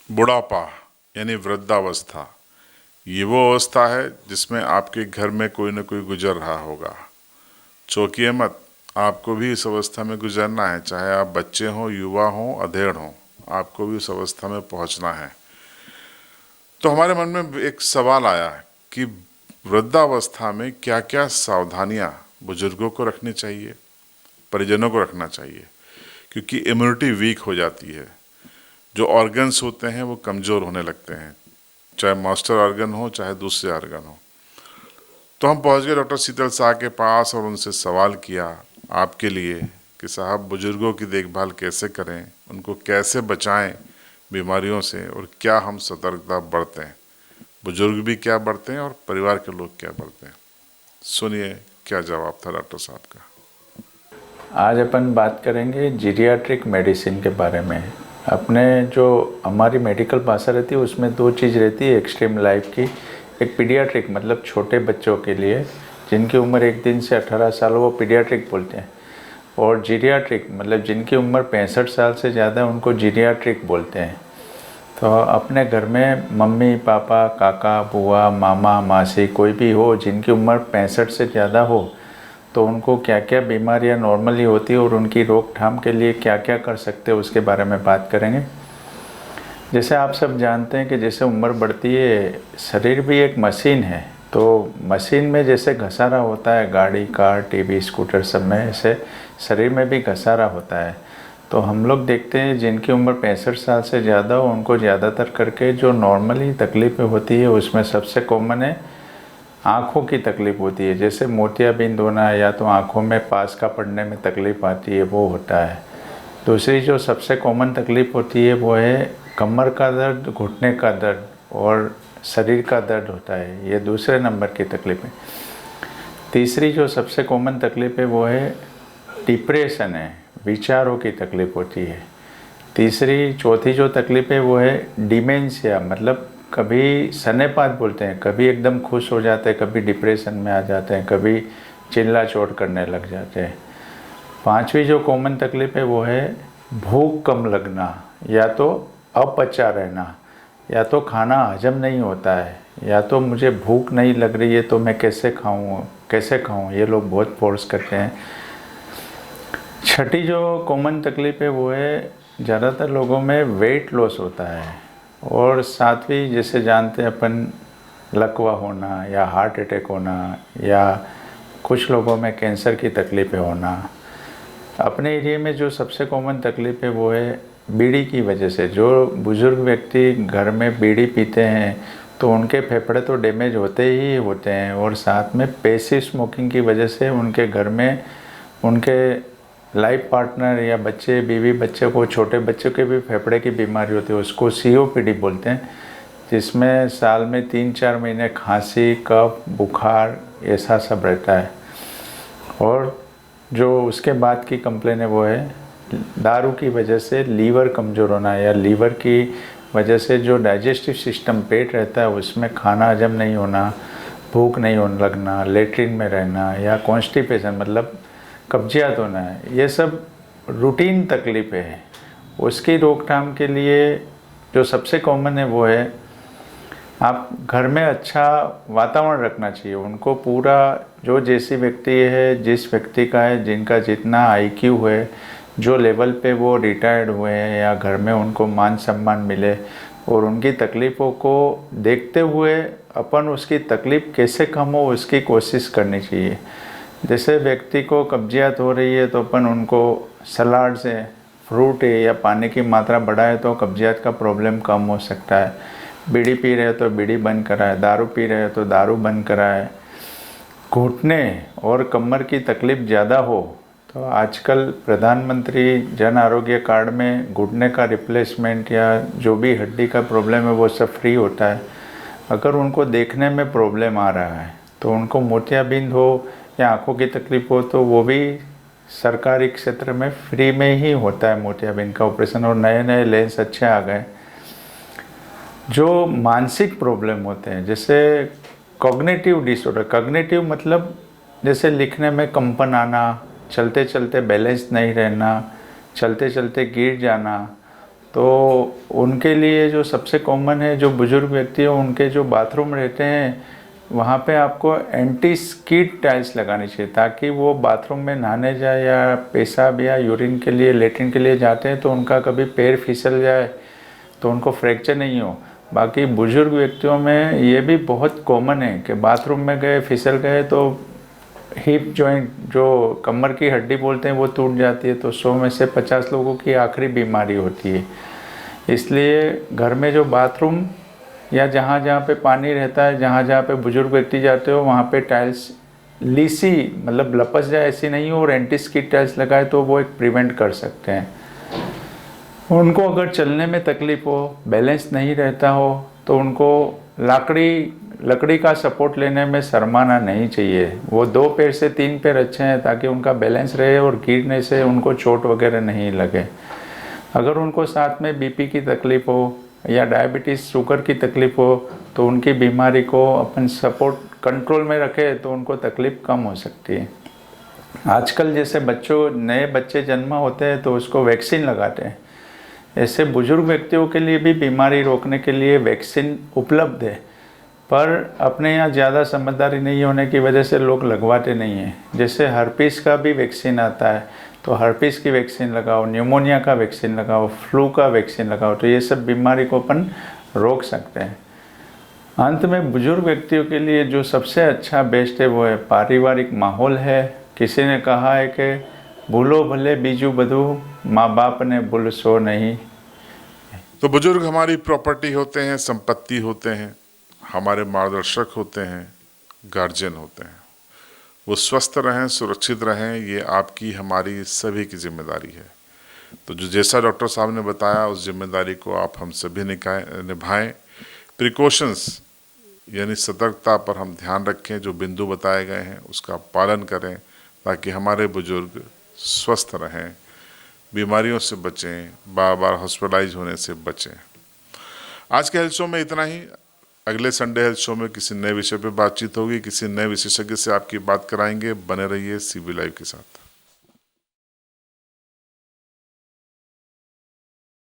बुढ़ापा यानी वृद्धावस्था, ये वो अवस्था है जिसमें आपके घर में कोई न कोई गुजर रहा होगा। चौंकिए मत, आपको भी इस अवस्था में गुजरना है। चाहे आप बच्चे हों, युवा हों, अधेड़ हों, आपको भी उस अवस्था में पहुंचना है। तो हमारे मन में एक सवाल आया कि वृद्धावस्था में क्या क्या सावधानियां बुजुर्गों को रखनी चाहिए, परिजनों को रखना चाहिए, क्योंकि इम्यूनिटी वीक हो जाती है। जो ऑर्गन्स होते हैं वो कमज़ोर होने लगते हैं, चाहे मास्टर ऑर्गन हो चाहे दूसरे ऑर्गन हो। तो हम पहुंच गए डॉक्टर शीतल शाह के पास और उनसे सवाल किया आपके लिए कि साहब, बुजुर्गों की देखभाल कैसे करें, उनको कैसे बचाएं बीमारियों से, और क्या हम सतर्कता बरतें। बुजुर्ग भी क्या बरतें और परिवार के लोग क्या बरतें। सुनिए क्या जवाब था डॉक्टर साहब का। आज अपन बात करेंगे जीरियाट्रिक मेडिसिन के बारे में। अपने जो हमारी मेडिकल भाषा रहती है उसमें दो चीज़ रहती है एक्सट्रीम लाइफ की। एक पीडियाट्रिक मतलब छोटे बच्चों के लिए जिनकी उम्र 1 दिन से 18 साल, वो पीडियाट्रिक बोलते हैं। और जीरियाट्रिक मतलब जिनकी उम्र 65 साल से ज़्यादा, उनको जीरियाट्रिक बोलते हैं। तो अपने घर में मम्मी पापा, काका, बुआ, मामा, मासी कोई भी हो जिनकी उम्र 65 से ज़्यादा हो, तो उनको क्या क्या बीमारियां नॉर्मली होती है और उनकी रोकथाम के लिए क्या क्या कर सकते हैं उसके बारे में बात करेंगे। जैसे आप सब जानते हैं कि जैसे उम्र बढ़ती है, शरीर भी एक मशीन है। तो मशीन में जैसे घसारा होता है, गाड़ी, कार, टीवी, स्कूटर सब में, ऐसे शरीर में भी घसारा होता है। तो हम लोग देखते हैं जिनकी उम्र 65 साल से ज़्यादा हो, उनको ज़्यादातर करके जो नॉर्मली तकलीफ़ें होती है उसमें सबसे कॉमन है आँखों की तकलीफ़ होती है। जैसे मोतियाबिंद होना या तो आँखों में पास का पड़ने में तकलीफ़ आती है, वो होता है। दूसरी जो सबसे कॉमन तकलीफ़ होती है वो है कमर का दर्द, घुटने का दर्द और शरीर का दर्द होता है, ये दूसरे नंबर की तकलीफ़ है। तीसरी जो सबसे कॉमन तकलीफ़ है वो है डिप्रेशन है, विचारों की तकलीफ़ होती है। चौथी जो तकलीफ़ है वो है डिमेंशिया, मतलब कभी सन्नेपात बोलते हैं, कभी एकदम खुश हो जाते हैं, कभी डिप्रेशन में आ जाते हैं, कभी चिल्ला चोट करने लग जाते हैं। पांचवी जो कॉमन तकलीफ़ है वो है भूख कम लगना, या तो अपचा रहना, या तो खाना हजम नहीं होता है, या तो मुझे भूख नहीं लग रही है तो मैं कैसे खाऊं, ये लोग बहुत फोर्स करते हैं। छठी जो कॉमन तकलीफ़ है वो है ज़्यादातर लोगों में वेट लॉस होता है। और सातवीं जैसे जानते हैं अपन, लकवा होना या हार्ट अटैक होना, या कुछ लोगों में कैंसर की तकलीफ़ें होना। अपने एरिया में जो सबसे कॉमन तकलीफ़ है वो है बीड़ी की वजह से। जो बुज़ुर्ग व्यक्ति घर में बीड़ी पीते हैं तो उनके फेफड़े तो डैमेज होते ही होते हैं, और साथ में पैसिव स्मोकिंग की वजह से उनके घर में उनके लाइफ पार्टनर या बच्चे, बीवी बच्चे को, छोटे बच्चों के भी फेफड़े की बीमारी होती है, उसको सीओपीडी बोलते हैं, जिसमें साल में 3-4 महीने खांसी, कफ, बुखार ऐसा सब रहता है। और जो उसके बाद की कंप्लेन है वो है दारू की वजह से लीवर कमज़ोर होना, या लीवर की वजह से जो डाइजेस्टिव सिस्टम पेट रहता है उसमें खाना हजम नहीं होना, भूख नहीं होने लगना, लेटरिन में रहना, या कॉन्स्टिपेशन मतलब कब्जियत होना है। ये सब रूटीन तकलीफ़ें हैं। उसकी रोकथाम के लिए जो सबसे कॉमन है वो है आप घर में अच्छा वातावरण रखना चाहिए उनको। पूरा जो जैसी व्यक्ति है, जिस व्यक्ति का है, जिनका जितना आईक्यू है, जो लेवल पे वो रिटायर्ड हुए हैं या घर में उनको मान सम्मान मिले, और उनकी तकलीफ़ों को देखते हुए अपन उसकी तकलीफ़ कैसे कम हो उसकी कोशिश करनी चाहिए। जैसे व्यक्ति को कब्जियत हो रही है तो अपन उनको सलाद से, फ्रूट है या पानी की मात्रा बढ़ाए तो कब्जियत का प्रॉब्लम कम हो सकता है। बीड़ी पी रहे हो तो बीड़ी बंद कराए, दारू पी रहे हो तो दारू बंद कराए। घुटने और कमर की तकलीफ़ ज़्यादा हो तो आजकल प्रधानमंत्री जन आरोग्य कार्ड में घुटने का रिप्लेसमेंट या जो भी हड्डी का प्रॉब्लम है वो सब फ्री होता है। अगर उनको देखने में प्रॉब्लम आ रहा है तो उनको मोतियाबिंद हो या आँखों की तकलीफ़ हो तो वो भी सरकारी क्षेत्र में फ्री में ही होता है मोतियाबिंद का ऑपरेशन, और नए नए लेंस अच्छे आ गए। जो मानसिक प्रॉब्लम होते हैं जैसे कॉग्निटिव डिसऑर्डर, कॉग्निटिव मतलब जैसे लिखने में कंपन आना, चलते चलते बैलेंस नहीं रहना, चलते चलते गिर जाना, तो उनके लिए जो सबसे कॉमन है, जो बुज़ुर्ग व्यक्ति हैं उनके जो बाथरूम रहते हैं वहाँ पे आपको एंटी स्किड टाइल्स लगानी चाहिए, ताकि वो बाथरूम में नहाने जाए या पेशाब या यूरिन के लिए, लेटरिन के लिए जाते हैं तो उनका कभी पैर फिसल जाए तो उनको फ्रैक्चर नहीं हो। बाकी बुज़ुर्ग व्यक्तियों में ये भी बहुत कॉमन है कि बाथरूम में गए, फिसल गए तो हिप जॉइंट, जो कमर की हड्डी बोलते हैं, वो टूट जाती है। तो 100 में से 50 लोगों की आखिरी बीमारी होती है। इसलिए घर में जो बाथरूम या जहाँ जहाँ पे पानी रहता है, जहाँ जहाँ पे बुजुर्ग व्यक्ति जाते हो, वहाँ पे टाइल्स लीसी, मतलब लपस जाए ऐसी नहीं हो, और एंटी स्किड टाइल्स लगाए तो वो एक प्रिवेंट कर सकते हैं। उनको अगर चलने में तकलीफ़ हो, बैलेंस नहीं रहता हो, तो उनको लकड़ी का सपोर्ट लेने में शर्माना नहीं चाहिए। वो 2 पैर से 3 पैर अच्छे हैं, ताकि उनका बैलेंस रहे और गिरने से उनको चोट वगैरह नहीं लगे। अगर उनको साथ में बीपी की तकलीफ़ हो या डायबिटीज़, शुगर की तकलीफ़ हो, तो उनकी बीमारी को अपन सपोर्ट कंट्रोल में रखें तो उनको तकलीफ़ कम हो सकती है। आजकल जैसे नए बच्चे जन्म होते हैं तो उसको वैक्सीन लगाते हैं, ऐसे बुजुर्ग व्यक्तियों के लिए भी बीमारी रोकने के लिए वैक्सीन उपलब्ध है, पर अपने यहाँ ज़्यादा समझदारी नहीं होने की वजह से लोग लगवाते नहीं हैं। जैसे हर्पीस का भी वैक्सीन आता है, तो हर्पीस की वैक्सीन लगाओ, न्यूमोनिया का वैक्सीन लगाओ, फ्लू का वैक्सीन लगाओ, तो ये सब बीमारी को अपन रोक सकते हैं। अंत में बुजुर्ग व्यक्तियों के लिए जो सबसे अच्छा बेस्ट है वो है पारिवारिक माहौल है। किसी ने कहा है कि भूलो भले बीजू बधू, माँ बाप ने भूलसो नहीं। तो बुजुर्ग हमारी प्रॉपर्टी होते हैं, संपत्ति होते हैं, हमारे मार्गदर्शक होते हैं, गार्जियन होते हैं। वो स्वस्थ रहें, सुरक्षित रहें, ये आपकी हमारी सभी की जिम्मेदारी है। तो जैसा डॉक्टर साहब ने बताया, उस जिम्मेदारी को आप हम सभी निभाएं। प्रिकॉशंस यानी सतर्कता पर हम ध्यान रखें, जो बिंदु बताए गए हैं उसका पालन करें, ताकि हमारे बुजुर्ग स्वस्थ रहें, बीमारियों से बचें, बार बार हॉस्पिटलाइज होने से बचें। आज के हेल्थ शो में इतना ही। अगले संडे हेल्थ शो में किसी नए विषय पर बातचीत होगी, किसी नए विशेषज्ञ से आपकी बात कराएंगे। बने रहिए CB लाइव के साथ।